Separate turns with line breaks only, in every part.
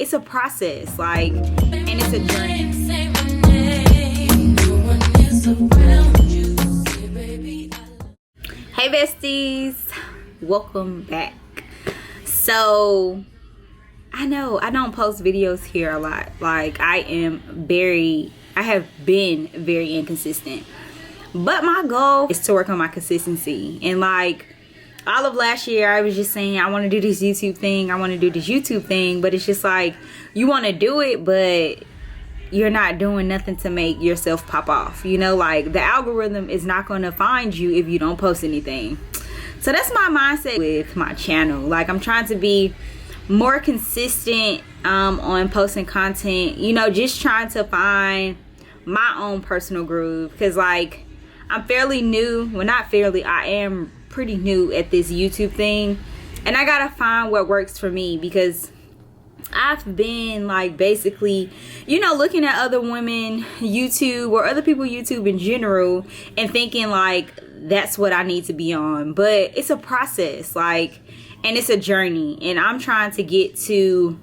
it's a process, like, and it's a journey. Hey besties, welcome back. So I know I don't post videos here a lot. Like, I have been very inconsistent, but my goal is to work on my consistency. And like all of last year, I was just saying I want to do this YouTube thing, but it's just like you want to do it, but you're not doing nothing to make yourself pop off. You know, like the algorithm is not going to find you if you don't post anything. So that's my mindset with my channel. Like, I'm trying to be more consistent on posting content, you know, just trying to find my own personal groove, because like I'm fairly new. Well, not fairly, I am pretty new at this YouTube thing, and I gotta find what works for me, because I've been like basically, you know, looking at other women YouTube or other people YouTube in general and thinking like that's what I need to be on. But it's a process, like, and it's a journey, and I'm trying to get to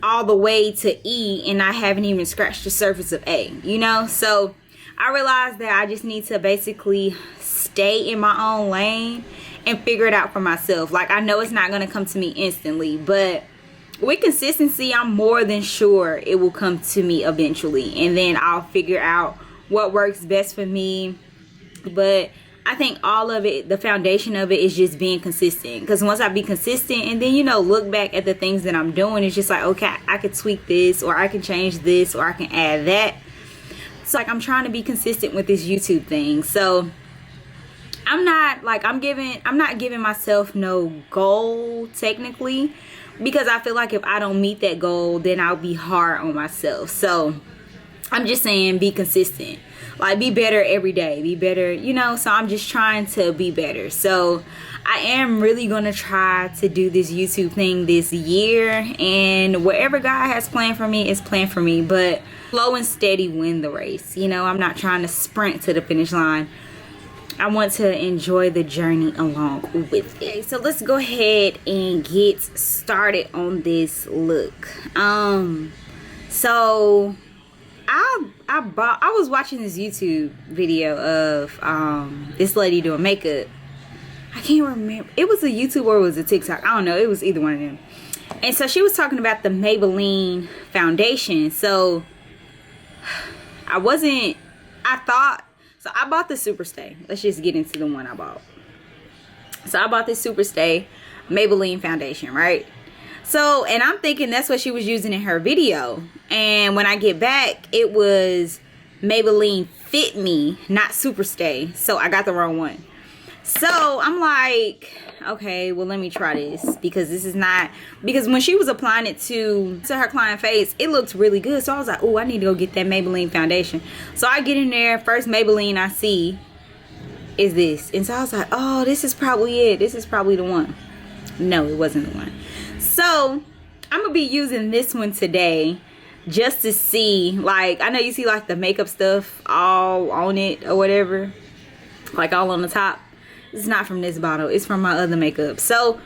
all the way to E, and I haven't even scratched the surface of A, you know. So I realized that I just need to basically stay in my own lane and figure it out for myself. Like, I know it's not going to come to me instantly, but with consistency, I'm more than sure it will come to me eventually, and then I'll figure out what works best for me. But I think all of it, the foundation of it, is just being consistent. Because once I be consistent and then, you know, look back at the things that I'm doing, it's just like, okay, I could tweak this, or I can change this, or I can add that. It's like I'm trying to be consistent with this YouTube thing. So I'm not giving myself no goal technically, because I feel like if I don't meet that goal, then I'll be hard on myself. So I'm just saying, be consistent. Like, be better every day. Be better, you know. So I'm just trying to be better. So I am really going to try to do this YouTube thing this year. And whatever God has planned for me is planned for me. But slow and steady win the race. You know, I'm not trying to sprint to the finish line. I want to enjoy the journey along with it. Okay, so let's go ahead and get started on this look. So I was watching this YouTube video of this lady doing makeup. I can't remember. It was a YouTube or it was a TikTok. I don't know. It was either one of them. And so she was talking about the Maybelline foundation. So I bought the Super Stay. Let's just get into the one I bought. So I bought this Super Stay Maybelline foundation, right? So, and I'm thinking that's what she was using in her video. And when I get back, it was Maybelline Fit Me, not Super Stay. So I got the wrong one. So I'm like, okay, well, let me try this, because this is not, because when she was applying it to her client face, it looked really good. So I was like, oh, I need to go get that Maybelline foundation. So I get in there, first Maybelline I see is this. And so I was like, oh, this is probably it. This is probably the one. No, it wasn't the one. So I'm gonna be using this one today just to see, like, I know you see like the makeup stuff all on it or whatever, like all on the top. It's not from this bottle, it's from my other makeup. So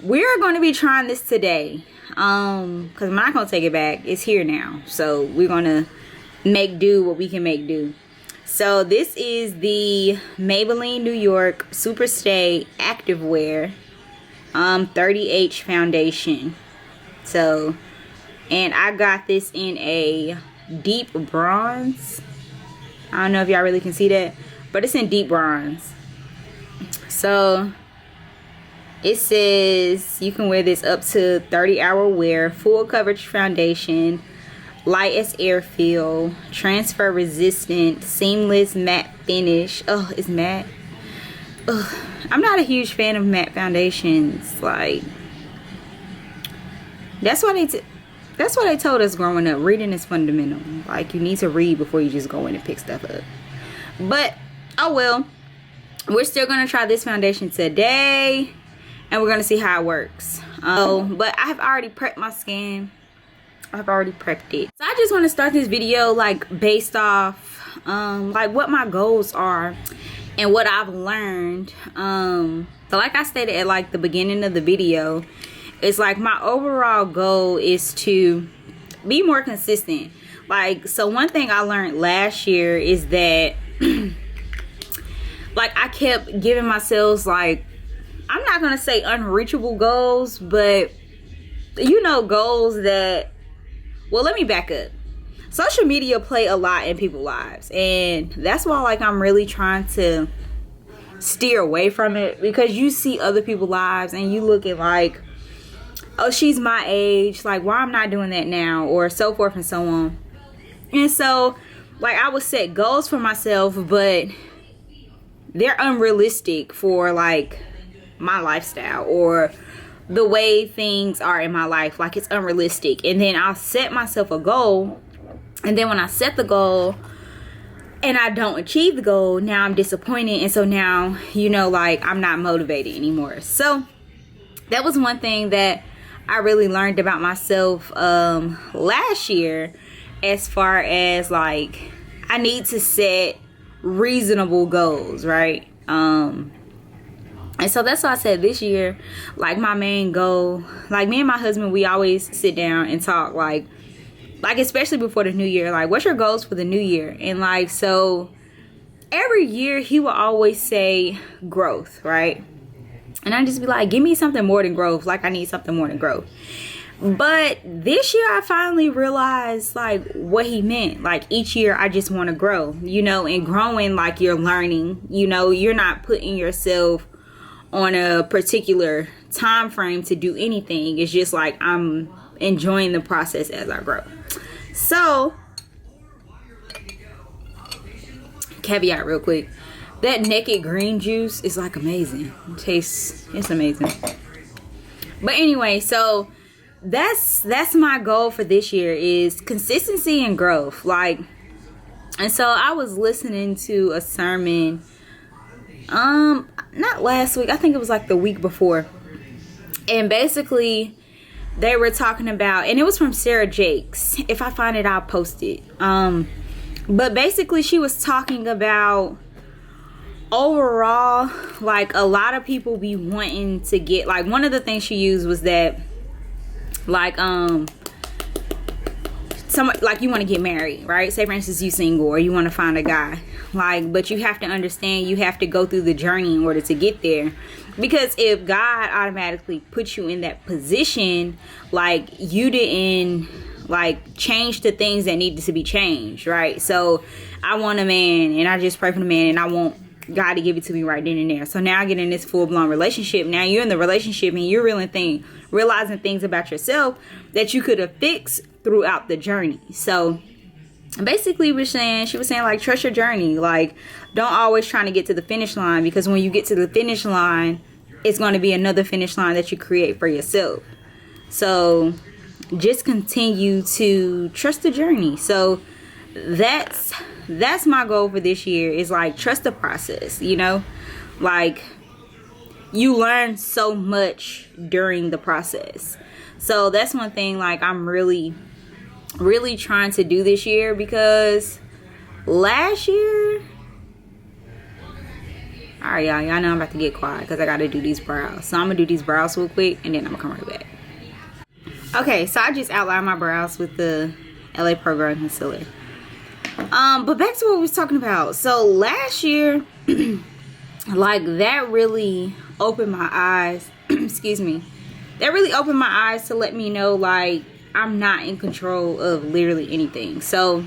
we're going to be trying this today, because I'm not going to take it back. It's here now, so we're going to make do what we can make do. So this is the Maybelline New York Super Stay Activewear 30H foundation. So, and I got this in a deep bronze. I don't know if y'all really can see that, but it's in deep bronze. So it says you can wear this up to 30-hour wear, full coverage foundation, light as air feel, transfer resistant, seamless matte finish. Oh, it's matte. Ugh. I'm not a huge fan of matte foundations. Like, that's why they told us growing up, reading is fundamental. Like, you need to read before you just go in and pick stuff up. But oh well. We're still going to try this foundation today, and we're going to see how it works. But I have already prepped my skin. I've already prepped it. So I just want to start this video like based off like what my goals are and what I've learned. So like I stated at like the beginning of the video, it's like my overall goal is to be more consistent. Like, so one thing I learned last year is that like I kept giving myself, like, I'm not gonna say unreachable goals, but you know, goals that, well, let me back up. Social media play a lot in people's lives, and that's why, like, I'm really trying to steer away from it, because you see other people's lives and you look at like, oh, she's my age, like, why I'm not doing that now, or so forth and so on. And so, like, I would set goals for myself, but they're unrealistic for like my lifestyle or the way things are in my life. Like, it's unrealistic. And then I'll set myself a goal, and then when I set the goal and I don't achieve the goal, now I'm disappointed. And so now, you know, like, I'm not motivated anymore. So that was one thing that I really learned about myself last year, as far as like, I need to set reasonable goals, right? And so that's why I said this year, like, my main goal, like, me and my husband, we always sit down and talk, like especially before the new year, like, what's your goals for the new year? And like, so every year he will always say growth, right? And I just be like, give me something more than growth. Like, I need something more than growth. But this year I finally realized like what he meant. Like, each year I just want to grow, you know, and growing, like, you're learning, you know, you're not putting yourself on a particular time frame to do anything. It's just like, I'm enjoying the process as I grow. So, caveat real quick, that Naked Green juice is like amazing. It tastes, it's amazing. But anyway, so that's my goal for this year, is consistency and growth. Like, and so I was listening to a sermon not last week, I think it was like the week before, and basically they were talking about, and it was from Sarah Jakes. If I find it, I'll post it. But basically she was talking about overall, like, a lot of people be wanting to get, like, one of the things she used was that, like, like, you want to get married, right? Say for instance you single, or you want to find a guy, like, but you have to understand, you have to go through the journey in order to get there. Because if God automatically puts you in that position, like, you didn't like change the things that needed to be changed, right? So I want a man, and I just pray for the man, and I want God to give it to me right then and there. So now I get in this full-blown relationship. Now you're in the relationship and you're realizing things about yourself that you could have fixed throughout the journey. So basically she was saying like, trust your journey. Like, don't always trying to get to the finish line, because when you get to the finish line, it's going to be another finish line that you create for yourself. So just continue to trust the journey. So that's my goal for this year, is like, trust the process, you know? Like, you learn so much during the process. So that's one thing, like, I'm really trying to do this year, because last year, all right, y'all know I'm about to get quiet because I got to do these brows. So I'm going to do these brows real quick, and then I'm going to come right back. Okay, so I just outlined my brows with the LA Pro Growing Concealer. But back to what we was talking about. So last year, like, that really opened my eyes. Excuse me. That really opened my eyes to let me know, like, I'm not in control of literally anything. So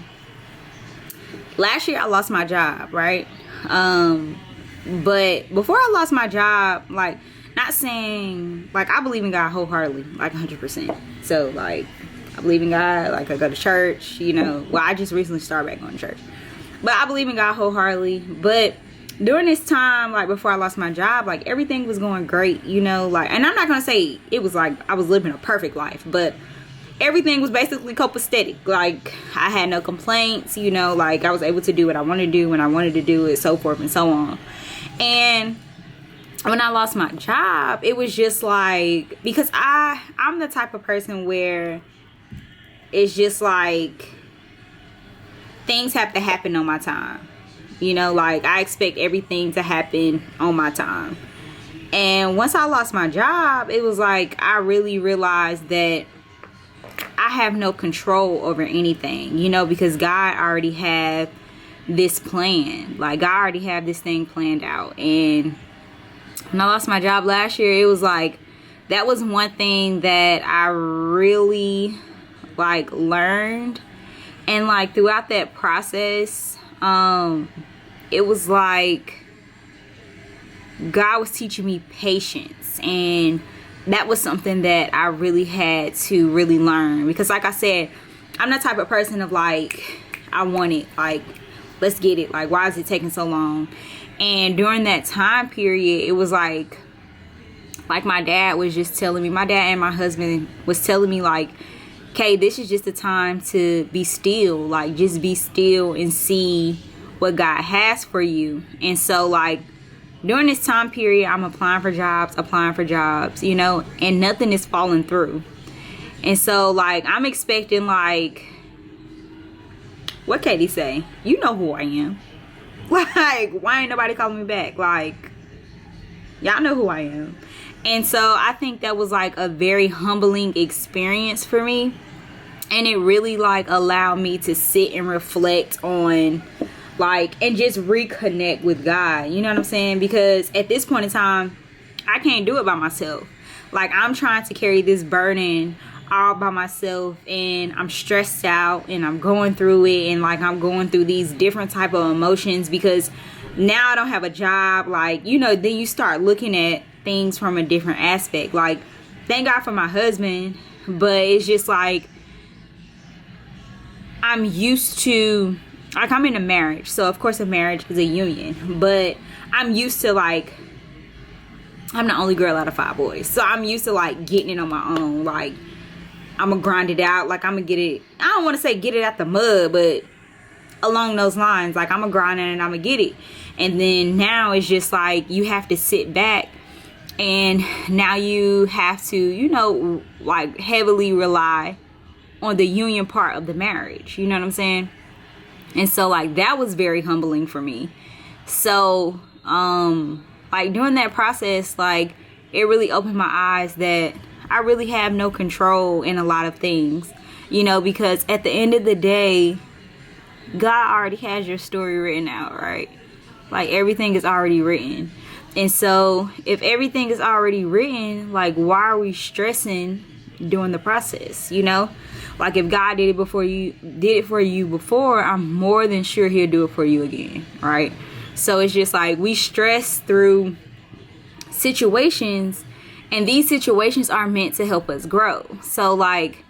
last year I lost my job, right? But before I lost my job, like, not saying, like, I believe in God wholeheartedly, like 100%. So, like, I believe in God, like, I go to church, you know. Well, I just recently started back going to church. But I believe in God wholeheartedly. But during this time, like, before I lost my job, like, everything was going great, you know. Like, and I'm not going to say it was like I was living a perfect life, but everything was basically copacetic. Like, I had no complaints, you know. Like, I was able to do what I wanted to do when I wanted to do it, so forth and so on. And when I lost my job, it was just like, because I'm the type of person where it's just like, things have to happen on my time, you know. Like, I expect everything to happen on my time, And once I lost my job, it was like I really realized that I have no control over anything, you know, because God already had this plan. Like, God already had this thing planned out. And when I lost my job last year, it was like, that was one thing that I really like learned. And like throughout that process, it was like God was teaching me patience, and that was something that I really had to really learn. Because like I said, I'm the type of person of like, I want it, like, let's get it, like, why is it taking so long? And during that time period, it was like my dad was just telling me, my dad and my husband was telling me like, okay, this is just the time to be still, like, just be still and see what God has for you. And so like during this time period, I'm applying for jobs, you know, and nothing is falling through. And so like I'm expecting, like, what Katie say? You know who I am. Like, why ain't nobody calling me back? Like, y'all know who I am. And so I think that was like a very humbling experience for me. And it really like allowed me to sit and reflect on, like, and just reconnect with God. You know what I'm saying? Because at this point in time, I can't do it by myself. Like, I'm trying to carry this burden all by myself, and I'm stressed out, and I'm going through it, and like I'm going through these different type of emotions because now I don't have a job. Like, you know, then you start looking at things from a different aspect. Like, thank God for my husband, but it's just like I'm used to, like, I'm in a marriage, so of course a marriage is a union, but I'm used to, like, I'm the only girl out of 5 boys, so I'm used to like getting it on my own. Like, I'm gonna grind it out, like I'm gonna get it, I don't want to say get it out the mud, but along those lines, like I'm gonna grind it and I'm gonna get it. And then now it's just like you have to sit back, and now you have to, you know, like heavily rely on the union part of the marriage, you know what I'm saying? And so like that was very humbling for me. So like during that process, like it really opened my eyes that I really have no control in a lot of things, you know, because at the end of the day, God already has your story written out, right? Like, everything is already written. And so if everything is already written, like, why are we stressing during the process, you know? Like, if God did it for you before, I'm more than sure he'll do it for you again, right? So it's just like we stress through situations, and these situations are meant to help us grow. So like,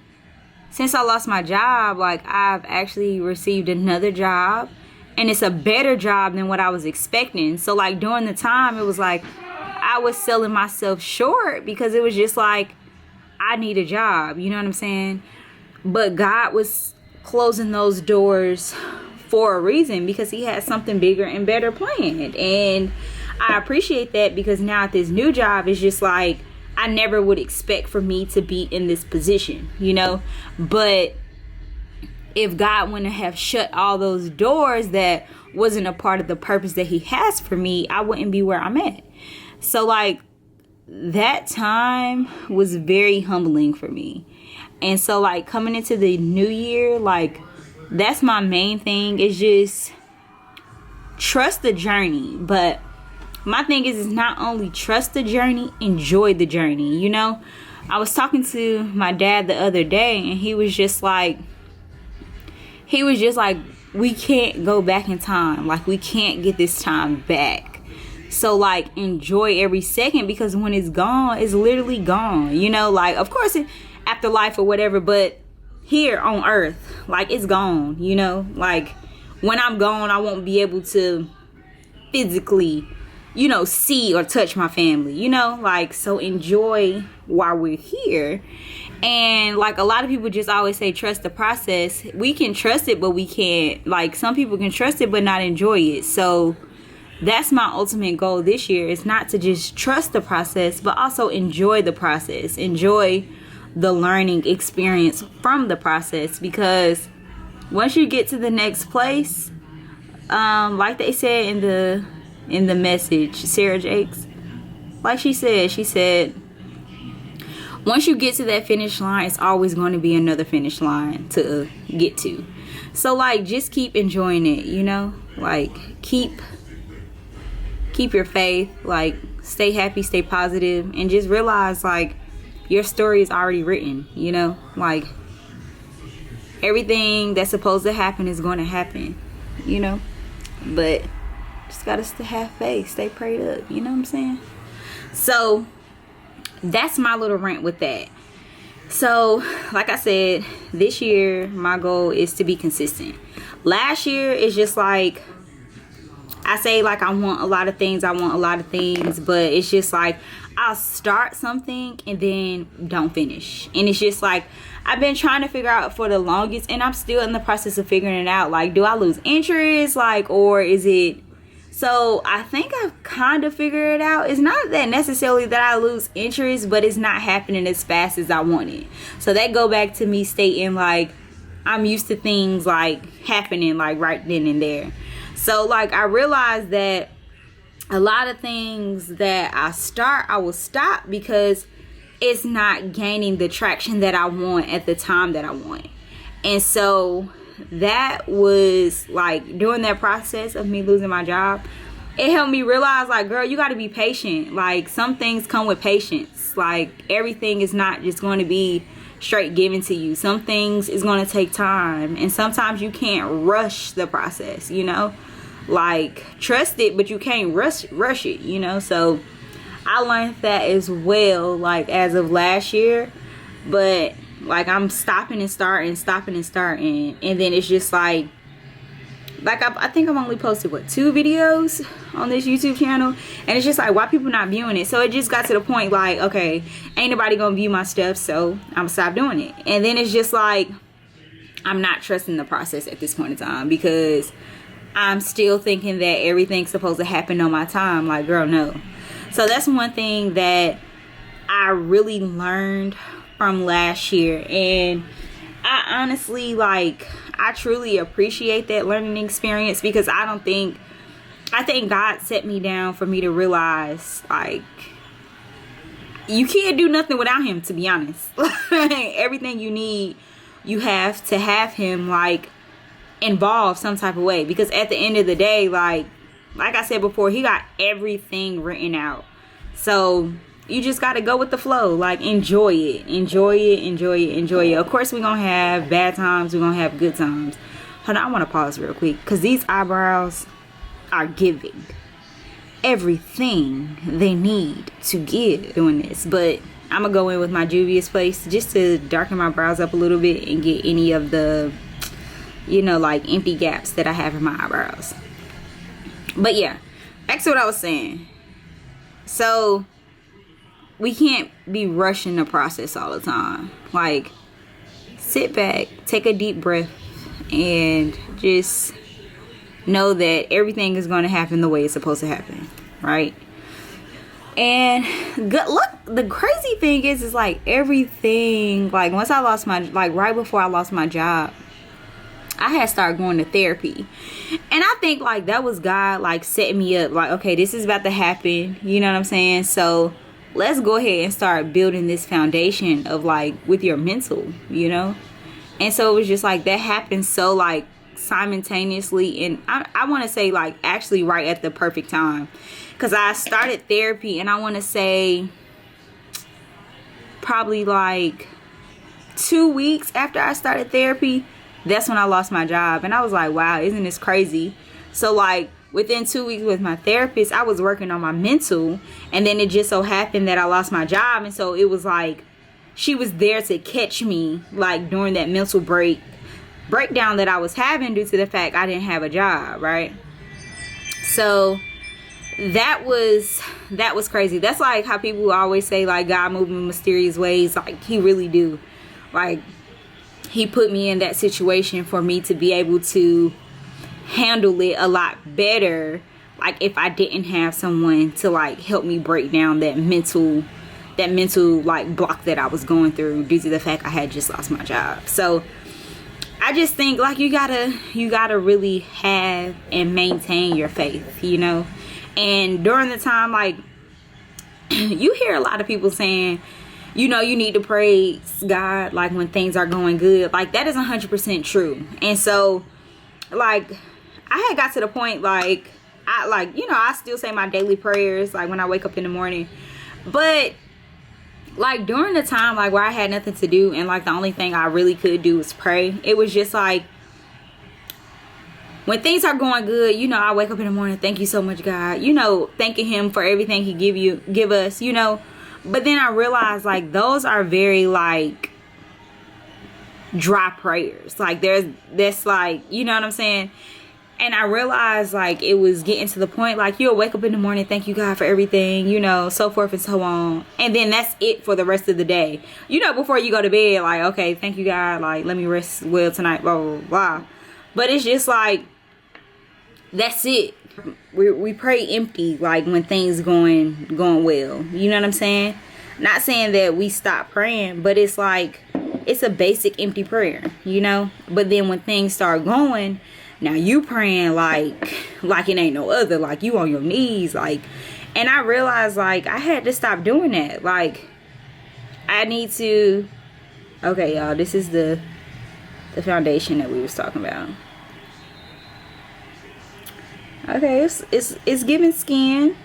since I lost my job, like I've actually received another job, and it's a better job than what I was expecting. So like during the time, it was like I was selling myself short because it was just like, I need a job, you know what I'm saying? But God was closing those doors for a reason, because he had something bigger and better planned. And I appreciate that, because now at this new job, it's just like I never would expect for me to be in this position, you know? But if God wouldn't have shut all those doors that wasn't a part of the purpose that he has for me, I wouldn't be where I'm at. So like that time was very humbling for me. And so like coming into the new year, like that's my main thing, is just trust the journey. But my thing is not only trust the journey, enjoy the journey, you know? I was talking to my dad the other day, and he was just like, we can't go back in time. Like, we can't get this time back. So like enjoy every second, because when it's gone, it's literally gone, you know? Like, of course afterlife or whatever, but here on earth, like, it's gone, you know? Like, when I'm gone, I won't be able to physically, you know, see or touch my family, you know? Like, so enjoy while we're here. And like a lot of people just always say trust the process. We can trust it, but we can't, like, some people can trust it but not enjoy it. So that's my ultimate goal this year, is not to just trust the process, but also enjoy the process, enjoy the learning experience from the process. Because once you get to the next place, like they said in the message, Sarah Jakes, like she said, once you get to that finish line, it's always going to be another finish line to get to. So like, just keep enjoying it, you know, like keep your faith, like stay happy, stay positive, and just realize like your story is already written, you know, like everything that's supposed to happen is going to happen, you know, but just gotta have faith, stay prayed up, you know what I'm saying? So that's my little rant with that. So like I said, this year my goal is to be consistent. Last year is just like, I say like I want a lot of things, but it's just like I'll start something and then don't finish. And it's just like I've been trying to figure out for the longest, and I'm still in the process of figuring it out. Like, do I lose interest, like, or is it? So I think I've kind of figured it out. It's not that necessarily that I lose interest, but it's not happening as fast as I want it. So that go back to me stating like I'm used to things like happening like right then and there. So like I realized that a lot of things that I start, I will stop because it's not gaining the traction that I want at the time that I want. And so that was like during that process of me losing my job, it helped me realize like, girl, you got to be patient. Like some things come with patience. Like everything is not just going to be straight given to you. Some things is going to take time, and sometimes you can't rush the process, you know, like trust it, but you can't rush it, you know. So I learned that as well, like as of last year. But like I'm stopping and starting, and then it's just like I think I've only posted what 2 videos on this YouTube channel, and it's just like, why people not viewing it? So it just got to the point like, okay, ain't nobody gonna view my stuff, so I'm gonna stop doing it. And then it's just like I'm not trusting the process at this point in time, because I'm still thinking that everything's supposed to happen on my time. Like, girl, no. So that's one thing that I really learned from last year, and I honestly, like, I truly appreciate that learning experience, because I think God set me down for me to realize, like, you can't do nothing without him, to be honest. Everything you need, you have to have him, like, involved some type of way, because at the end of the day, like I said before, he got everything written out. So you just got to go with the flow, like enjoy it. Of course, we're gonna have bad times, we're gonna have good times. Hold on, I want to pause real quick, because these eyebrows are giving everything they need to give doing this. But I'm gonna go in with my Juvias Place just to darken my brows up a little bit and get any of the, you know, like empty gaps that I have in my eyebrows. But yeah, back to what I was saying. So we can't be rushing the process all the time. Like, sit back, take a deep breath, and just know that everything is going to happen the way it's supposed to happen, right? And good luck. The crazy thing is like everything, like once I lost my, like right before I lost my job, I had started going to therapy. And I think like that was God like setting me up, like, okay, this is about to happen, you know what I'm saying? So let's go ahead and start building this foundation of like with your mental, you know? And so it was just like that happened so like simultaneously, and I want to say like actually right at the perfect time, because I started therapy, and I want to say probably like 2 weeks after I started therapy, that's when I lost my job. And I was like, wow, isn't this crazy? So like within 2 weeks with my therapist, I was working on my mental, and then it just so happened that I lost my job. And so it was like she was there to catch me like during that mental breakdown that I was having due to the fact I didn't have a job, right? So that was crazy. That's like how people always say like God moving in mysterious ways. Like he really do. Like he put me in that situation for me to be able to handle it a lot better, like if I didn't have someone to like help me break down that mental like block that I was going through due to the fact I had just lost my job. So I just think like you gotta really have and maintain your faith, you know. And during the time, like you hear a lot of people saying, you know, you need to praise God like when things are going good. Like that is 100% true. And so like I had got to the point like I still say my daily prayers like when I wake up in the morning. But like during the time like where I had nothing to do and like the only thing I really could do was pray, it was just like when things are going good, you know, I wake up in the morning, thank you so much, God, you know, thanking him for everything he give us, you know. But then I realized like those are very like dry prayers. Like that's like, you know what I'm saying? And I realized like it was getting to the point like you'll wake up in the morning, thank you God for everything, you know, so forth and so on. And then that's it for the rest of the day. You know, before you go to bed, like, okay, thank you God, like let me rest well tonight, blah, blah, blah. But it's just like, that's it. We pray empty like when things going well. You know what I'm saying? Not saying that we stop praying, but it's like it's a basic empty prayer, you know. But then when things start going, now you praying like it ain't no other, like you on your knees, like. And I realized like I had to stop doing that. Like I need to. Okay, y'all, this is the foundation that we was talking about. Okay, it's giving skin,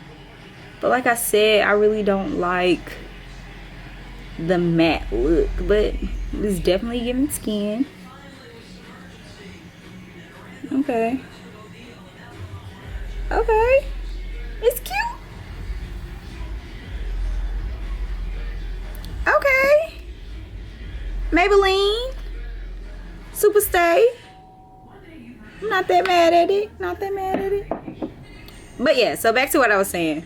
but like I said, I really don't like the matte look, but it's definitely giving skin. Okay, it's cute. Okay, Maybelline Super Stay. I'm not that mad at it. But yeah, so back to what I was saying.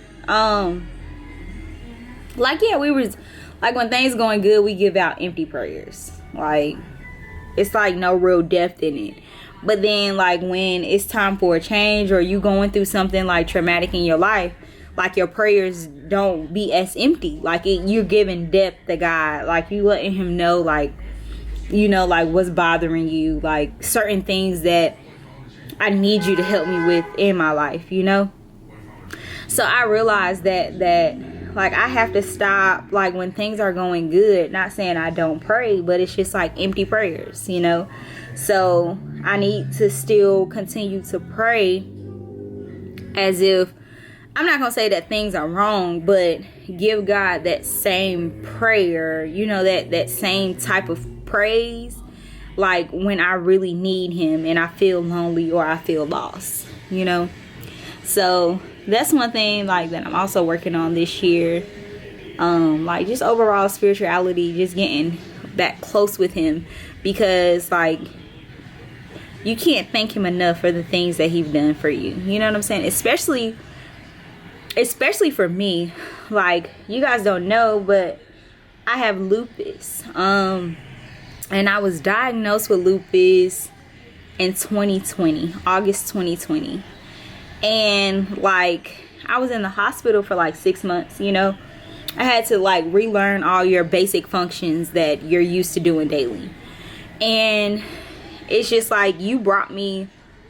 Like yeah, we was like when things going good, we give out empty prayers. Like it's like no real depth in it. But then like when it's time for a change or you going through something like traumatic in your life, like your prayers don't be as empty. Like you're giving depth to God. Like you letting him know like, you know, like what's bothering you, like certain things that I need you to help me with in my life, you know. So I realized that like I have to stop like when things are going good, not saying I don't pray, but it's just like empty prayers, you know. So I need to still continue to pray as if, I'm not gonna say that things are wrong, but give God that same prayer, you know, that same type of praise like when I really need him and I feel lonely or I feel lost, you know. So that's one thing like that I'm also working on this year, like just overall spirituality, just getting back close with him, because like you can't thank him enough for the things that he's done for you, you know what I'm saying? Especially for me, like you guys don't know, but I have lupus, and I was diagnosed with lupus in 2020, August 2020. And like I was in the hospital for like 6 months, you know. I had to like relearn all your basic functions that you're used to doing daily. And it's just like you brought me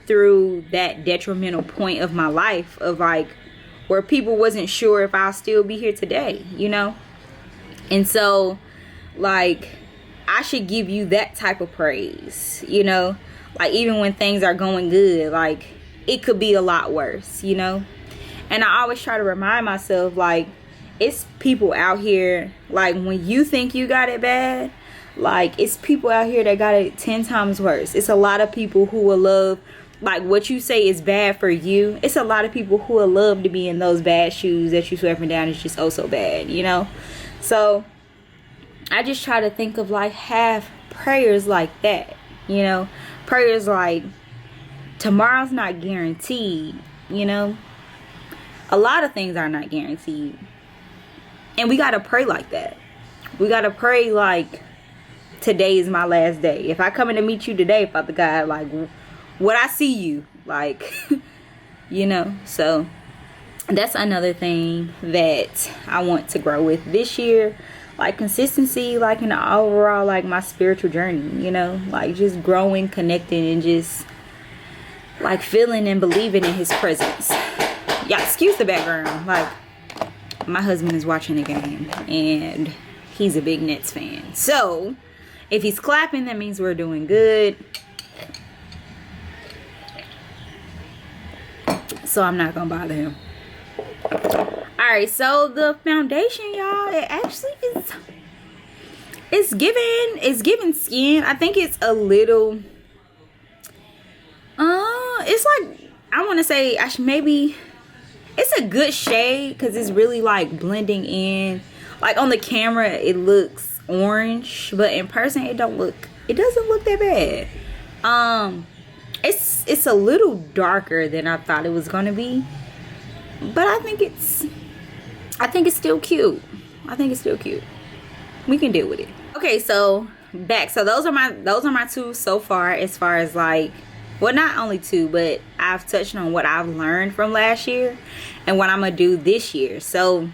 through that detrimental point of my life of like where people wasn't sure if I'll still be here today, you know. And so like I should give you that type of praise, you know, like even when things are going good, like it could be a lot worse, you know. And I always try to remind myself like it's people out here, like when you think you got it bad, like it's people out here that got it 10 times worse. It's a lot of people who will love like what you say is bad for you. It's a lot of people who will love to be in those bad shoes that you swept down. It's just oh so bad, you know. So I just try to think of like have prayers like that, you know, prayers like tomorrow's not guaranteed, you know. A lot of things are not guaranteed, and we got to pray like that. We got to pray like today is my last day. If I come in to meet you today, Father God, like would I see you, like you know. So that's another thing that I want to grow with this year, like consistency, like in the overall like my spiritual journey, you know, like just growing, connecting, and just like feeling and believing in his presence. Yeah, excuse the background, like my husband is watching the game and he's a big Nets fan. So if he's clapping, that means we're doing good. So I'm not gonna bother him. Alright, so the foundation, y'all, it actually is, it's giving skin. I think it's a little it's like, I want to say maybe it's a good shade because it's really like blending in. Like on the camera it looks orange, but in person it doesn't look that bad. It's a little darker than I thought it was gonna be, but I think it's still cute. I think it's still cute. We can deal with it. Okay, so back. So those are my two so far, as far as like, well, not only two, but I've touched on what I've learned from last year and what I'm gonna do this year. So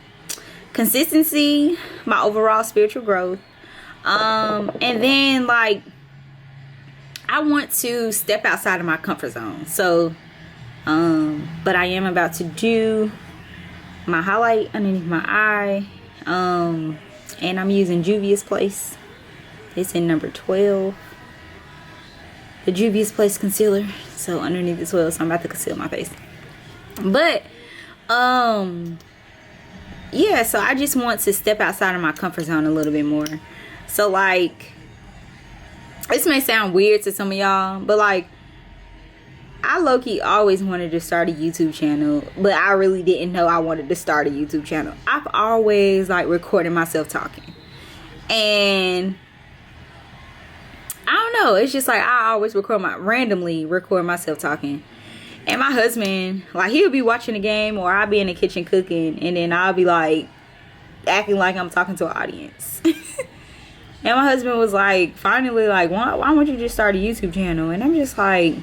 consistency, my overall spiritual growth, and then like I want to step outside of my comfort zone. So but I am about to do my highlight underneath my eye, and I'm using Juvias Place. It's in number 12, the Juvias Place concealer. So underneath as well, so I'm about to conceal my face. But yeah, so I just want to step outside of my comfort zone a little bit more. So like, this may sound weird to some of y'all, but like, I low-key always wanted to start a YouTube channel, but I really didn't know I wanted to start a YouTube channel. I've always like recorded myself talking, and I don't know, it's just like I always randomly record myself talking. And my husband, like, he'll be watching the game, or I'll be in the kitchen cooking, and then I'll be like acting like I'm talking to an audience. And my husband was like, finally, like, why don't you just start a YouTube channel? And I'm just like,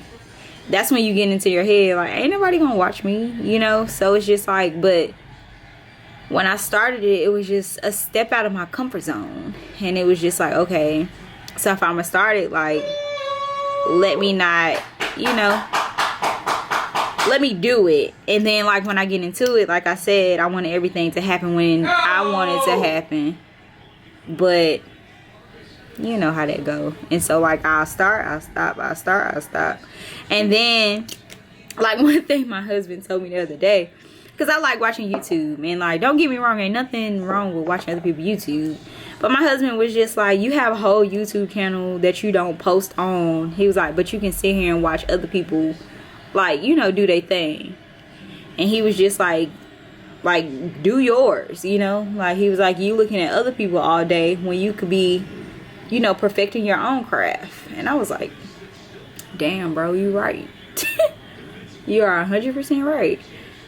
that's when you get into your head, like, ain't nobody gonna watch me, you know? So it's just like, but when I started it, it was just a step out of my comfort zone. And it was just like, okay, so if I'm gonna start it, like, let me not, you know, let me do it. And then like when I get into it, like I said, I wanted everything to happen when I want it to happen. But you know how that go. And so like, I'll start, I'll stop, I'll start, I'll stop. And then like, one thing my husband told me the other day, because I like watching YouTube, and like, don't get me wrong, ain't nothing wrong with watching other people YouTube, but my husband was just like, you have a whole YouTube channel that you don't post on. He was like, but you can sit here and watch other people, like, you know, do their thing. And he was just like do yours, you know. Like, he was like, you looking at other people all day when you could be, you know, perfecting your own craft. And I was like, damn, bro, you right. You are 100% right.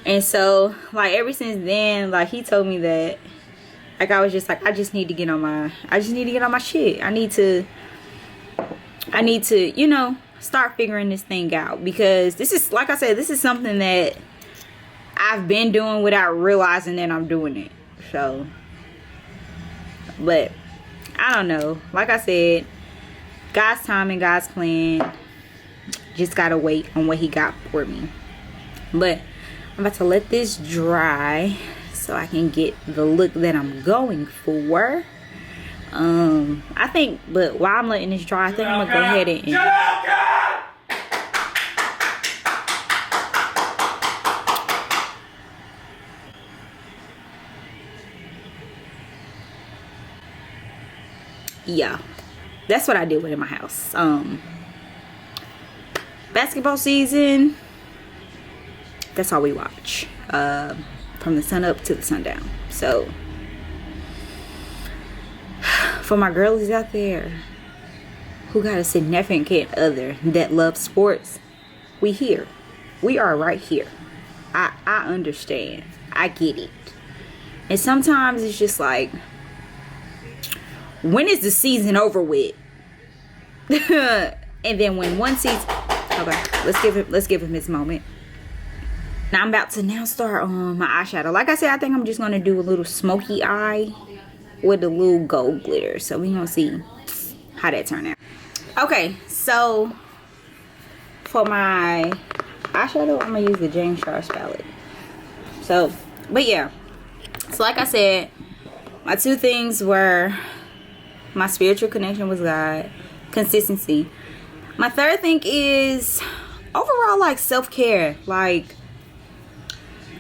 And so like, ever since then, like, he told me that, like, I was just like, I just need to get on my shit. I need to, you know, start figuring this thing out, because this is, like I said, this is something that I've been doing without realizing that I'm doing it. So, but I don't know, like I said, God's time and God's plan, just gotta wait on what he got for me. But I'm about to let this dry so I can get the look that I'm going for. I think, but while I'm letting this dry, I think I'm gonna go ahead and yeah, that's what I deal with in my house. Basketball season, that's all we watch, from the sun up to the sundown. So for my girlies out there who got a significant other that loves sports, we here, we are right here. I understand, I get it. And sometimes it's just like, when is the season over with? And then when one season, okay, let's give him his moment. Now I'm about to now start on my eyeshadow. Like I said, I think I'm just gonna do a little smoky eye with a little gold glitter. So we're gonna see how that turn out. Okay, so for my eyeshadow, I'm gonna use the James Charles palette. So, but yeah, So like I said, my 2 things were my spiritual connection with God, consistency. My 3rd thing is overall like self-care. Like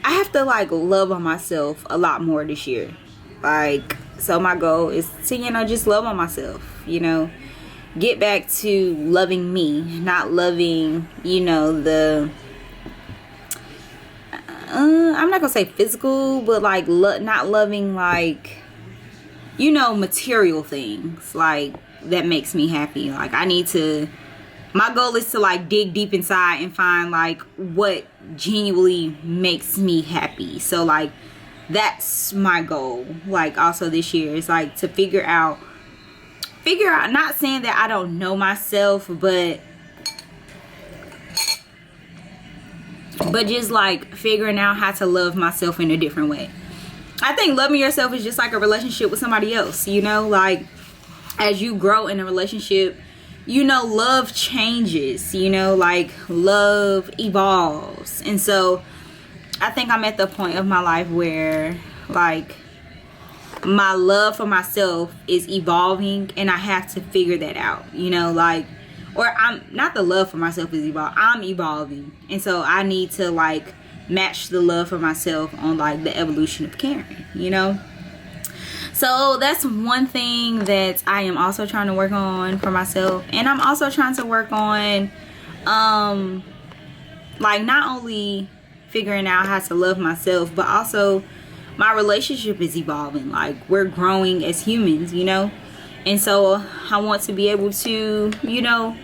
I have to like love on myself a lot more this year. Like, so my goal is to, you know, just love on myself, you know, get back to loving me, not loving, you know, the I'm not gonna say physical, but like not loving like, you know, material things like that makes me happy. Like I need to, my goal is to like dig deep inside and find like what genuinely makes me happy. So like that's my goal. Like also this year is like to figure out, not saying that I don't know myself, but just like figuring out how to love myself in a different way. I think loving yourself is just like a relationship with somebody else, you know, like as you grow in a relationship, you know, love changes, you know, like love evolves. And so I think I'm at the point of my life where like my love for myself is evolving and I have to figure that out, you know, like, or I'm not, the love for myself is evolving, I'm evolving. And so I need to like match the love for myself on like the evolution of caring, you know. So that's one thing that I am also trying to work on for myself. And I'm also trying to work on like not only figuring out how to love myself, but also my relationship is evolving. Like we're growing as humans, you know. And so I want to be able to, you know,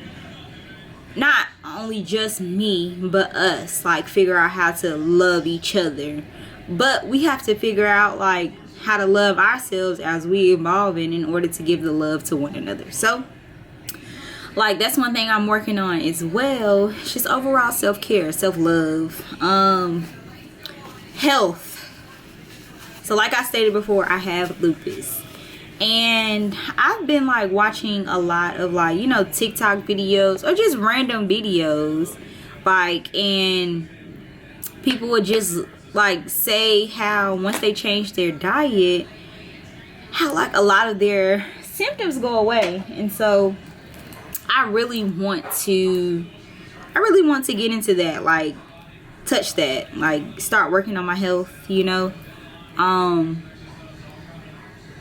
not only just me but us, like figure out how to love each other. But we have to figure out like how to love ourselves as we evolve in order to give the love to one another. So like that's one thing I'm working on as well. It's just overall self-care, self-love, health. So like I stated before, I have lupus. And I've been like watching a lot of like, you know, TikTok videos or just random videos, like, and people would just like say how once they change their diet, how like a lot of their symptoms go away. And so I really want to get into that, like touch that, like start working on my health, you know,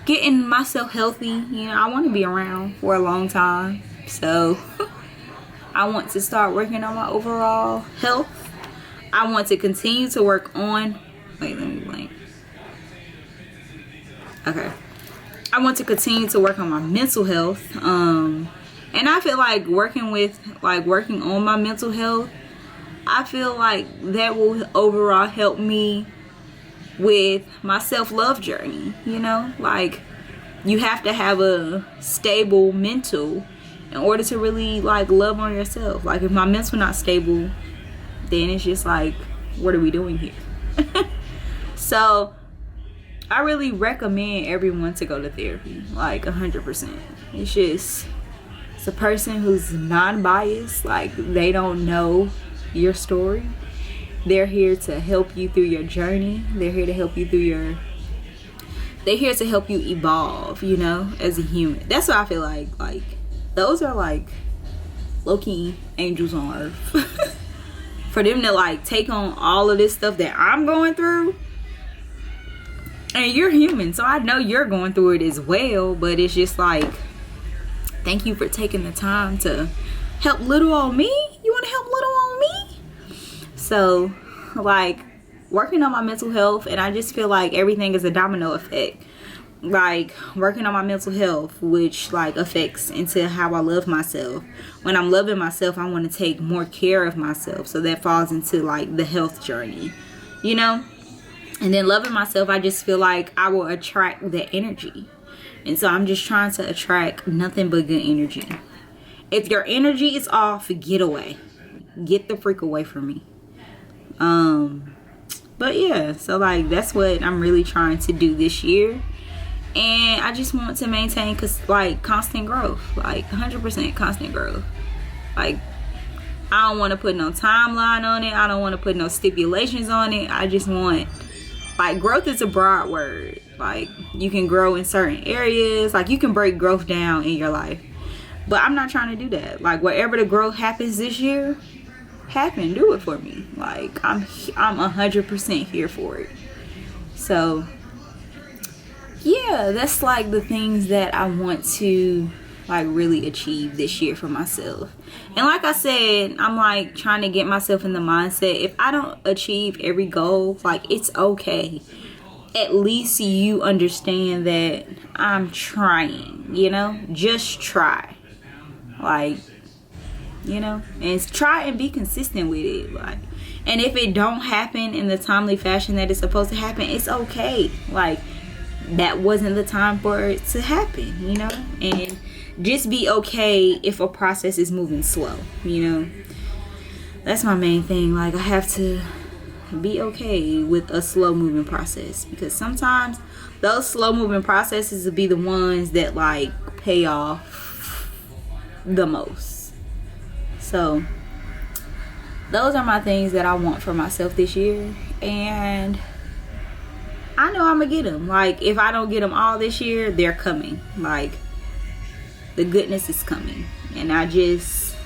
getting myself healthy. You know, I want to be around for a long time, so I want to start working on my overall health. I want to continue to work on, wait, let me blank. Okay. I want to continue to work on my mental health. And I feel like working on my mental health, I feel like that will overall help me with my self-love journey, you know. Like you have to have a stable mental in order to really like love on yourself. Like if my mental not stable, then it's just like, what are we doing here? So I really recommend everyone to go to therapy, like 100%. It's a person who's non-biased, like they don't know your story. They're here to help you through your journey. They're here to help you through they're here to help you evolve, you know, as a human. That's what I feel like those are like low-key angels on earth. For them to like take on all of this stuff that I'm going through. And you're human, so I know you're going through it as well, but it's just like, thank you for taking the time to help little old me. You want to help little old me? So like working on my mental health, and I just feel like everything is a domino effect. Like working on my mental health, which like affects into how I love myself. When I'm loving myself, I want to take more care of myself, so that falls into like the health journey, you know. And then loving myself, I just feel like I will attract the energy. And so I'm just trying to attract nothing but good energy. If your energy is off, get away. Get the freak away from me. But yeah, so like that's what I'm really trying to do this year. And I just want to maintain constant growth, like 100% constant growth. Like I don't want to put no timeline on it. I don't want to put no stipulations on it. I just want like growth is a broad word. Like you can grow in certain areas, like you can break growth down in your life. But I'm not trying to do that. Like whatever the growth happens this year, do it for me. Like I'm 100% here for it. So yeah, that's like the things that I want to like really achieve this year for myself. And like I said, I'm like trying to get myself in the mindset, if I don't achieve every goal, like it's okay. At least you understand that I'm trying, you know, just try. Like, you know, and try and be consistent with it. Like, and if it don't happen in the timely fashion that it's supposed to happen, it's okay. Like, that wasn't the time for it to happen, you know. And just be okay if a process is moving slow, you know. That's my main thing. Like, I have to be okay with a slow moving process, because sometimes those slow moving processes will be the ones that like pay off the most. So those are my things that I want for myself this year, and I know I'm gonna get them. Like, if I don't get them all this year, they're coming. Like, the goodness is coming, and I just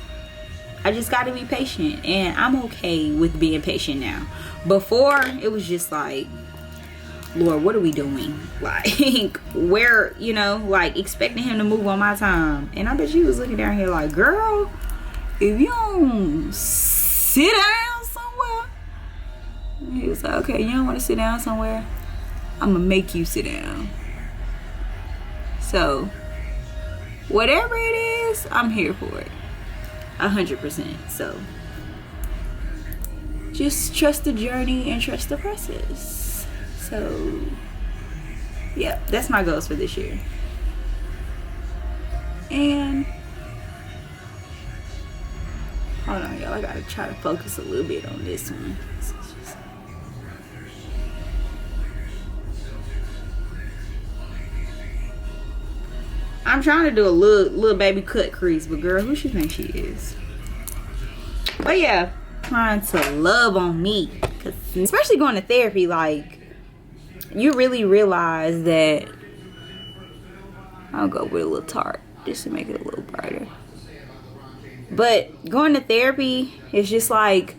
got to be patient, and I'm okay with being patient now. Before, it was just like, Lord, what are we doing? Like, where, you know, like expecting him to move on my time. And I bet you was looking down here like, girl, if you don't sit down somewhere. And he was like, okay, you don't want to sit down somewhere? I'm gonna make you sit down. So whatever it is, I'm here for it 100%. So just trust the journey and trust the process. So yeah, that's my goals for this year. And hold on, y'all, I gotta try to focus a little bit on this one. I'm trying to do a little baby cut crease, but girl, who she think she is? But yeah, trying to love on me, cause especially going to therapy, like you really realize that. I'll go with a little tart just to make it a little brighter. But going to therapy is just like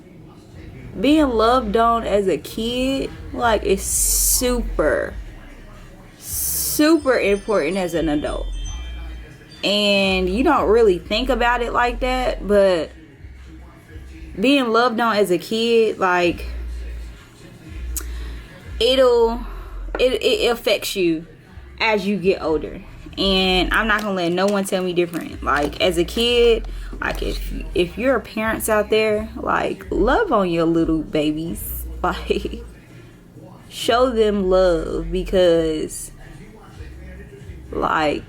being loved on as a kid. Like, it's super important as an adult. And you don't really think about it like that, but being loved on as a kid, like it affects you as you get older. And I'm not gonna let no one tell me different. Like, as a kid, like if you're parents out there, like, love on your little babies. Like, show them love, because like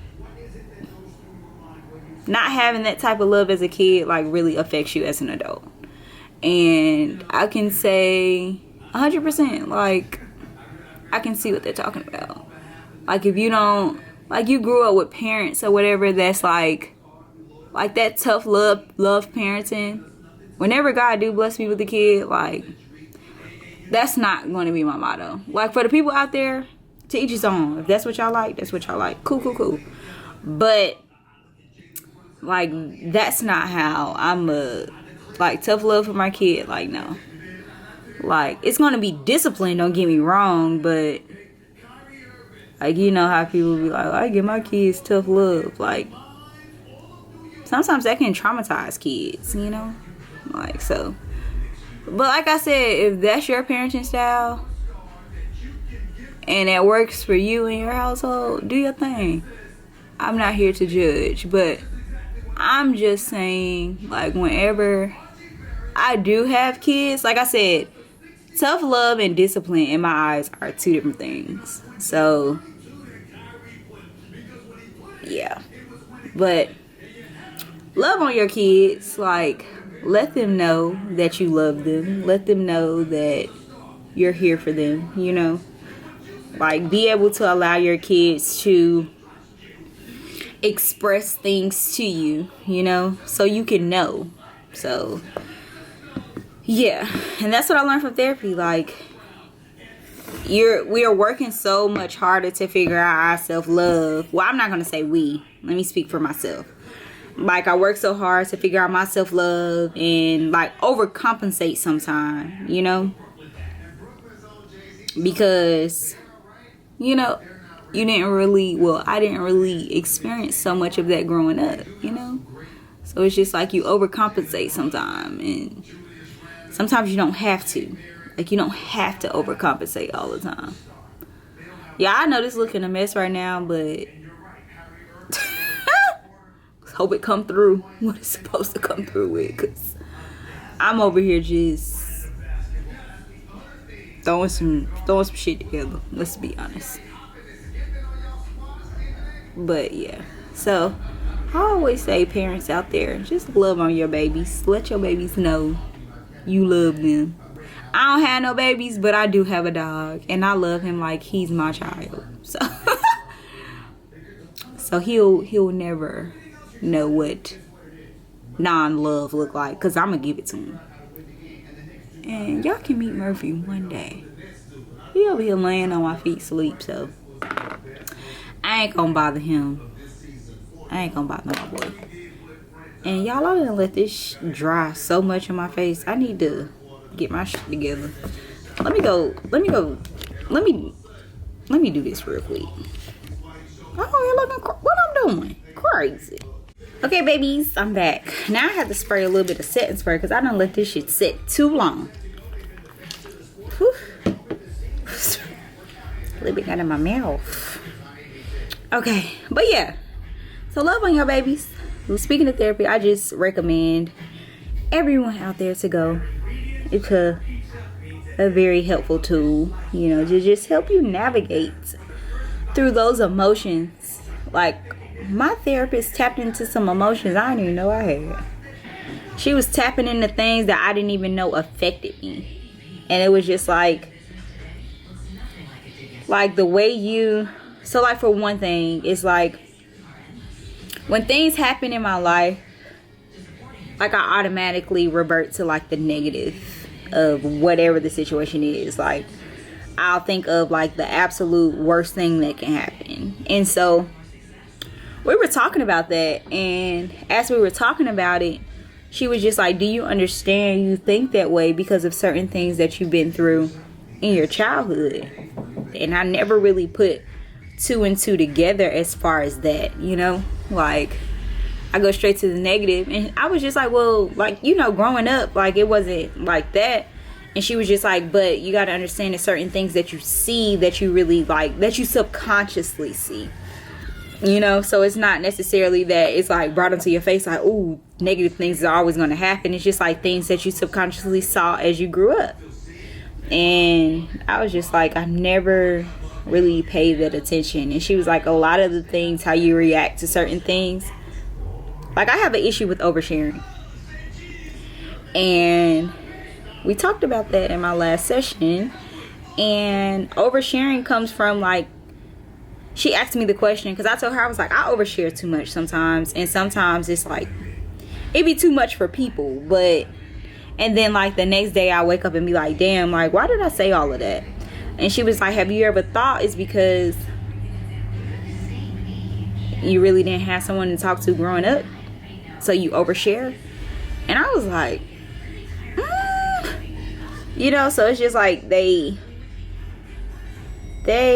not having that type of love as a kid like really affects you as an adult. And I can say 100%, like, I can see what they're talking about. Like, if you don't, like, you grew up with parents or whatever that's like that tough love parenting, whenever God do bless me with a kid, like, that's not going to be my motto. Like, for the people out there, to each his own. If that's what y'all like, that's what y'all like. Cool. But like, that's not how I'm like, tough love for my kid. Like, no. Like, it's gonna be discipline, don't get me wrong, but like, you know how people be like, I give my kids tough love. Like, sometimes that can traumatize kids, you know? Like, so. But like I said, if that's your parenting style and it works for you and your household, do your thing. I'm not here to judge, but I'm just saying, like, whenever I do have kids, like I said, tough love and discipline in my eyes are two different things. So yeah, but love on your kids. Like, let them know that you love them. Let them know that you're here for them, you know. Like, be able to allow your kids to express things to you, you know, so you can know. So yeah, and that's what I learned from therapy. Like, we are working so much harder to figure out our self-love. Well, I'm not gonna say we. Let me speak for myself. Like, I work so hard to figure out my self-love and like overcompensate sometimes, you know, because, you know, I didn't really experience so much of that growing up, you know. So it's just like you overcompensate sometimes, and sometimes you don't have to. Like, you don't have to overcompensate all the time. Yeah, I know this looking a mess right now, but hope it come through what it's supposed to come through with, because I'm over here just throwing some shit together, let's be honest. But yeah, so I always say, parents out there, just love on your babies. Let your babies know you love them. I don't have no babies, but I do have a dog, and I love him like he's my child. So he'll never know what non-love look like, because I'm gonna give it to him. And y'all can meet Murphy one day. He over here laying on my feet sleep, so I ain't gonna bother him. I ain't gonna bother my boy. And y'all, I didn't let this dry so much in my face. I need to get my shit together. Let me do this real quick. Oh, you're looking, what I'm doing? Crazy. Okay, babies, I'm back. Now I have to spray a little bit of setting spray because I done let this shit sit too long. Whew. A little bit got in my mouth. Okay, but yeah. So love on your babies. Speaking of therapy, I just recommend everyone out there to go. It's a very helpful tool, you know, to just help you navigate through those emotions. Like, my therapist tapped into some emotions I didn't even know I had. She was tapping into things that I didn't even know affected me. And it was just like the way you, so like, for one thing, it's like when things happen in my life, like, I automatically revert to like the negative of whatever the situation is. Like, I'll think of like the absolute worst thing that can happen. And so we were talking about that, and as we were talking about it, she was just like, do you understand you think that way because of certain things that you've been through in your childhood? And I never really put two and two together as far as that, you know, like, I go straight to the negative. And I was just like, well, like, you know, growing up, like, it wasn't like that. And she was just like, but you got to understand that certain things that you see, that you really like, that you subconsciously see, you know. So it's not necessarily that it's like brought into your face like, ooh, negative things are always going to happen. It's just like things that you subconsciously saw as you grew up. And I was just like, I never really paid that attention. And she was like, a lot of the things, how you react to certain things, like, I have an issue with oversharing. And we talked about that in my last session. And oversharing comes from, like, she asked me the question, because I told her, I was like, I overshare too much sometimes. And sometimes it's like, it be too much for people. But, and then like the next day I wake up and be like, damn, like, why did I say all of that? And she was like, have you ever thought it's because you really didn't have someone to talk to growing up, so you overshare? And I was like, you know. So it's just like they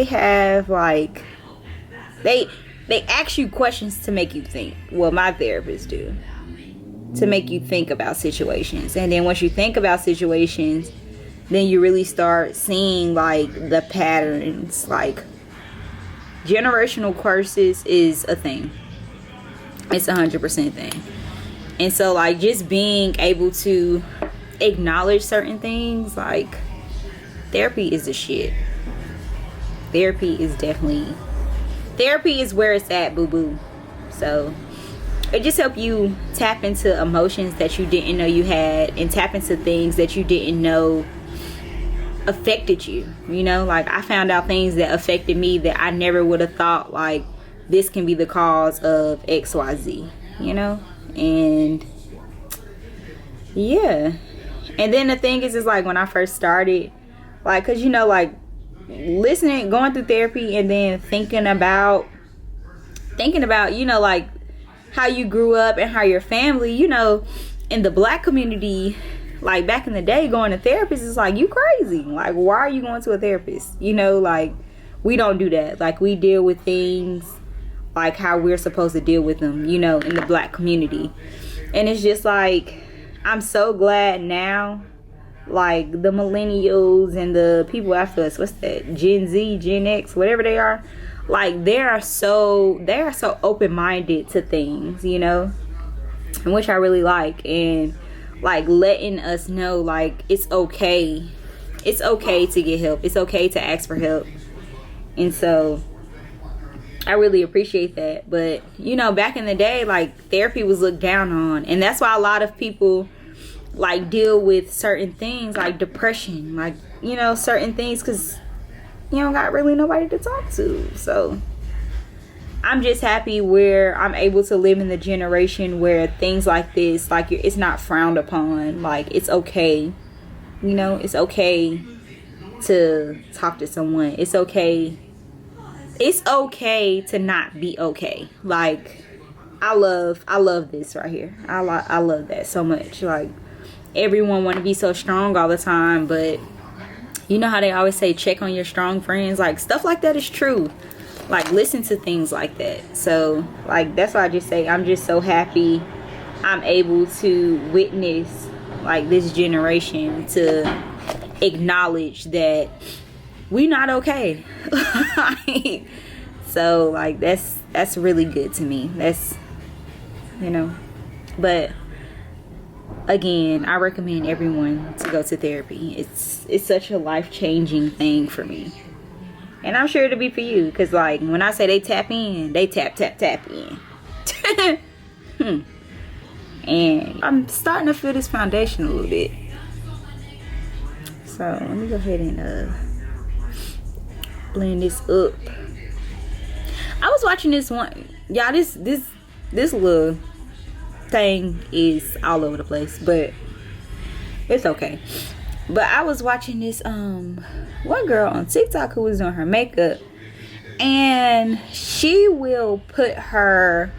have like, they ask you questions to make you think. Well, my therapists do, to make you think about situations. And then once you think about situations, then you really start seeing like the patterns. Like, generational curses is a thing. It's 100% thing. And so, like, just being able to acknowledge certain things, like, therapy is the shit. Therapy is where it's at, boo-boo. So it just helps you tap into emotions that you didn't know you had, and tap into things that you didn't know affected you, you know. Like, I found out things that affected me that I never would have thought, like, this can be the cause of XYZ, you know. And yeah. And then the thing is like, when I first started, like, because, you know, like, listening, going through therapy, and then thinking about, you know, like how you grew up and how your family, you know, in the black community, like back in the day, going to therapists is like, you crazy. Like, why are you going to a therapist? You know, like, we don't do that. Like, we deal with things like how we're supposed to deal with them, you know, in the black community. And it's just like, I'm so glad now, like the millennials and the people after us, what's that, Gen Z, Gen X, whatever they are, like they are so open-minded to things, you know, and which I really like. And like letting us know, like, it's okay to get help, it's okay to ask for help. And so I really appreciate that. But you know, back in the day, like therapy was looked down on, and that's why a lot of people like deal with certain things like depression, like, you know, certain things, because you don't got really nobody to talk to. So I'm just happy where I'm able to live in the generation where things like this, like, it's not frowned upon. Like, it's okay, you know, it's okay to talk to someone. It's okay to not be okay. Like, I love this right here. I love that so much. Like, everyone want to be so strong all the time, but you know how they always say, check on your strong friends. Like, stuff like that is true. Like, listen to things like that. So like, that's why I just say I'm just so happy I'm able to witness like this generation to acknowledge that we not okay. So like, that's really good to me. That's, you know, but again, I recommend everyone to go to therapy. It's such a life-changing thing for me, and I'm sure it'll be for you, because like when I say they tap in, they tap in. And I'm starting to feel this foundation a little bit, so let me go ahead and blend this up. I was watching this one, y'all, this little thing is all over the place, but it's okay. But I was watching this one girl on TikTok who was doing her makeup, and she will put her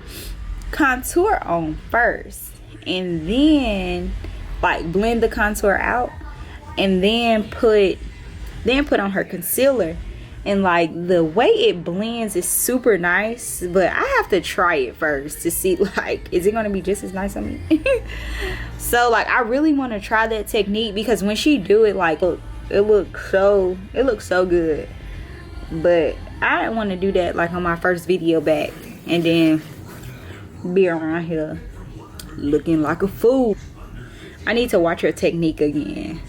contour on first and then like blend the contour out, and then put on her concealer. And like the way it blends is super nice, but I have to try it first to see, like, is it gonna be just as nice on me? So like, I really want to try that technique, because when she do it, like, it looks so good. But I didn't want to do that like on my first video back and then be around here looking like a fool. I need to watch her technique again.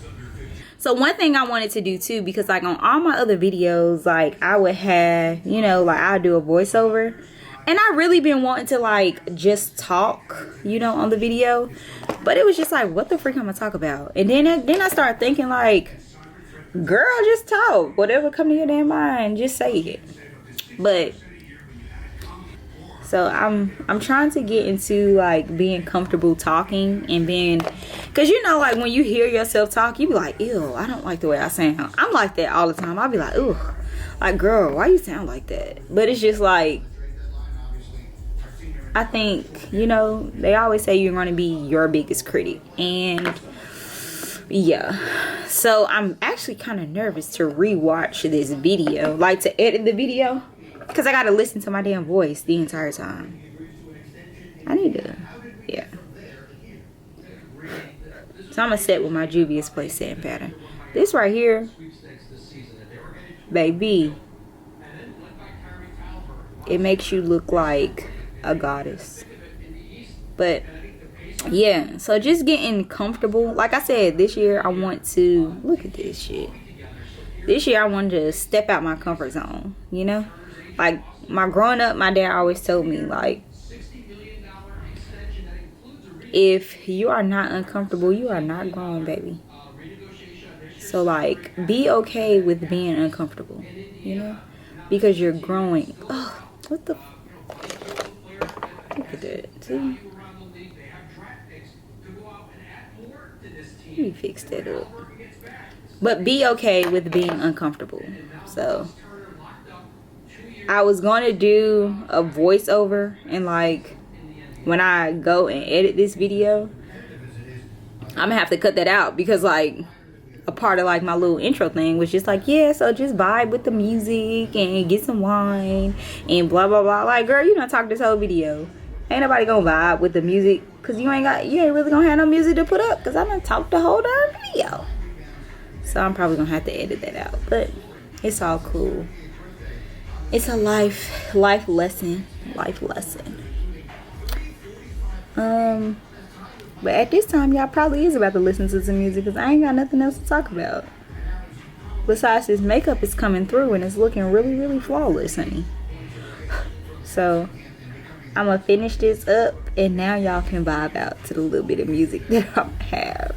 So one thing I wanted to do too, because like on all my other videos, like I would have, you know, like I'll do a voiceover, and I really been wanting to like just talk, you know, on the video, but it was just like, what the freak I'm gonna talk about? And then I started thinking like, girl, just talk, whatever come to your damn mind, just say it. But so I'm trying to get into like being comfortable talking, and being, because you know, like when you hear yourself talk, you be like, ew, I don't like the way I sound. I'm like that all the time. I'll be like, ugh, like, girl, why you sound like that? But it's just like, I think, you know, they always say you're going to be your biggest critic. And yeah, so I'm actually kind of nervous to rewatch this video, like to edit the video, because I got to listen to my damn voice the entire time. I need to, yeah. So I'm going to set with my Juvias Place setting pattern. This right here, baby, it makes you look like a goddess. But yeah, so just getting comfortable. Like I said, this year I want to, look at this shit. This year I wanted to step out my comfort zone, you know? Like, my growing up, my dad always told me, like, if you are not uncomfortable, you are not growing, baby. So, like, be okay with being uncomfortable, you know? Because you're growing. Oh, what the? Look at that. See? Let me fix that up. but be okay with being uncomfortable. So I was going to do a voiceover, and like when I go and edit this video, I'm gonna have to cut that out, because like a part of like my little intro thing was just like, yeah, so just vibe with the music and get some wine and blah blah blah. Like, girl, you done talk this whole video. Ain't nobody gonna vibe with the music, cause you ain't really gonna have no music to put up, cause I done talked the whole damn video. So I'm probably gonna have to edit that out, but it's all cool. It's a life lesson. But at this time, y'all probably is about to listen to some music, because I ain't got nothing else to talk about. Besides, this makeup is coming through and it's looking really, really flawless, honey. So I'm gonna finish this up, and now y'all can vibe out to the little bit of music that I have.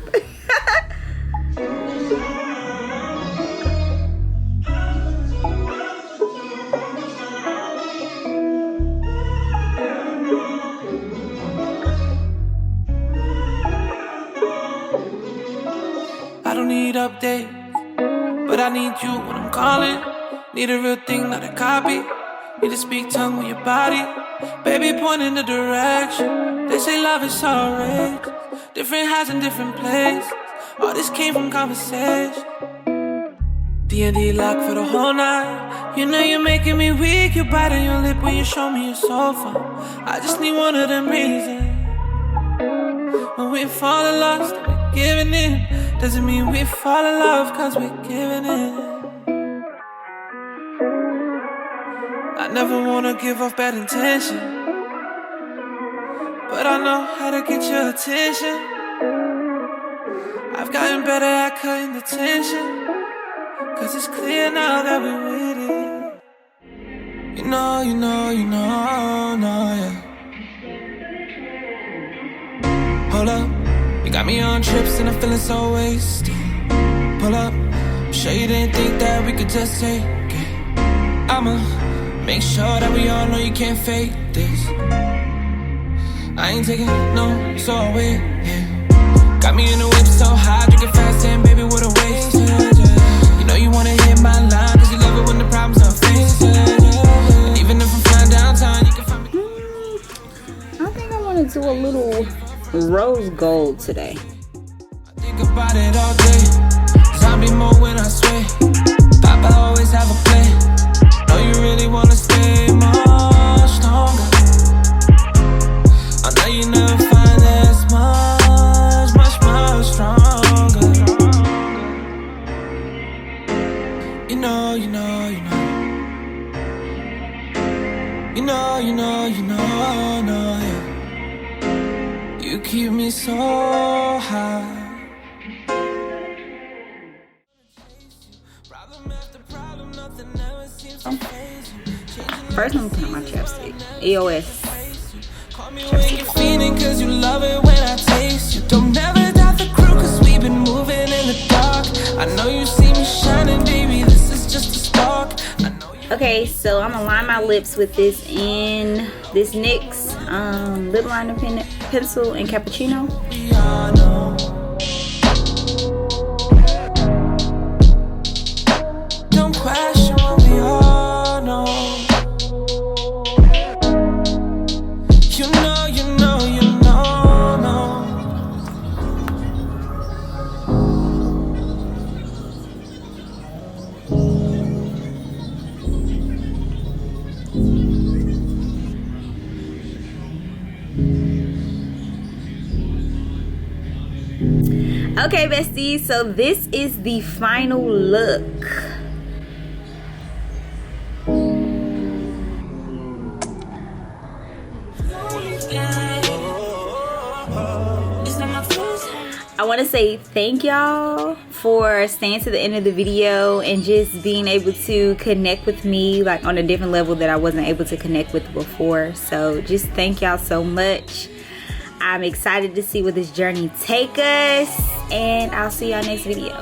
I don't need updates, but I need you when I'm calling. Need a real thing, not a copy. Need to speak tongue with your body. Baby, point in the direction. They say love is alright. Different highs in different places. All this came from conversation. D&D lock for the whole night. You know you're making me weak. You bite on your lip when you show me your sofa. I just need one of them reasons. When we fall in love, we're giving in. Doesn't mean we fall in love, cause we're giving in. I never wanna give off bad intention, but I know how to get your attention. I've gotten better at cutting the tension, cause it's clear now that we're with it. You know, yeah. Hold up, you got me on trips and I'm feeling so wasted. Pull up, I'm sure you didn't think that we could just take it. I'ma make sure that we all know you can't fake this. I ain't taking no, so I'll wait, yeah. Got me in the whip so high, drinking fast and baby, what a waste, yeah, yeah. You know you wanna hit my line, cause you love it when the problems are faced, yeah, yeah. And even if I'm flying downtown, you can find me.
I think I wanna do a little rose gold today.
I think about it all day. Zombie mode when I sway. Thought I always have a plan. Know you really wanna stay much longer. I know you never find this much stronger. You know, yeah. You keep me so high.
First, I'm putting on my chapstick. EOS
chapstick. Cause you love it when I taste you. Don't never doubt the crew, cause we've been moving in the dark. I know you see me shining, baby. This is just a spark.
Okay, so I'm gonna line my lips with this NYX lip liner pencil in cappuccino.
Don't question what we all know. You know.
Okay, besties, so this is the final look. I want to say thank y'all for staying to the end of the video and just being able to connect with me like on a different level that I wasn't able to connect with before. So just thank y'all so much. I'm excited to see where this journey take us, and I'll see y'all next video.